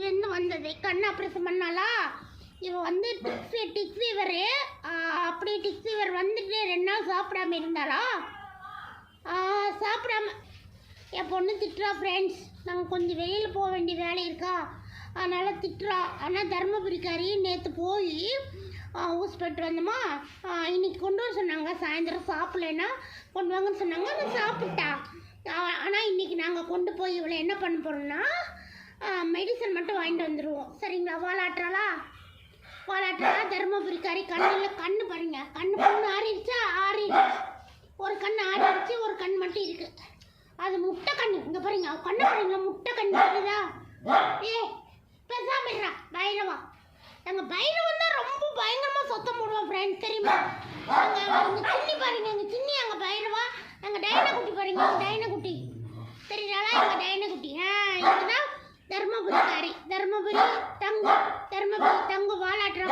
இருந்து வந்தது கண் ஆப்ரேஷன் பண்ணாலா இவன் வந்து டிக் ஃபீவரு அப்படி டிக் ஃபீவர் வந்துட்டு 2 நாள் சாப்பிடாம இருந்தாளா சாப்பிடாம என் பொண்ணு திட்டுறா ஃப்ரெண்ட்ஸ். நாங்கள் கொஞ்சம் வெளியில் போக வேண்டிய வேலை இருக்கா அதனால் திட்டுறா. ஆனால் தருமபுரிக்காரி நேற்று போய் ஊசி போட்டு வந்தோமா இன்னைக்கு கொண்டு வர சொன்னாங்க. சாயந்தரம் சாப்பிட்லன்னா கொண்டு வாங்கன்னு சொன்னாங்க. நான் சாப்பிட்டா. ஆனால் இன்றைக்கி நாங்கள் கொண்டு போய் இவளை என்ன பண்ண போகிறோம்னா மெடிசன் மட்டும் வாங்கிட்டு வந்துடுவோம். சரிங்களா? வாலாட்டுறாளா தருமபுரிக்காரி கண்ணில் கண்ணு பாருங்க. கண்ணு பொண்ணு ஆறிடுச்சா? ஒரு கண் ஆறிடுச்சு, ஒரு கண் மட்டும் இருக்கு. அது முட்டை கண்ணு. இங்கே பாருங்க அவ கண்ணு பாருங்க, முட்டை கண்ணு தெரியுதா? பேசாம பைரவா. எங்கள் பைரவன் தான் ரொம்ப பயங்கரமாக சொத்தம் போடுவோம் ஃப்ரெண்ட்ஸ், தெரியுமா? எங்கள் சின்னி பாருங்க, எங்கள் சின்னி எங்கள் பைரவா. எங்கள் டைனா குட்டி பாருங்க, டைனா குட்டி தெரியுறாளா? எங்கள் டைனா குட்டி இதுதான் தருமபுரிக்காரி. தருமபுரி தங்கு வாலாட்டுறா.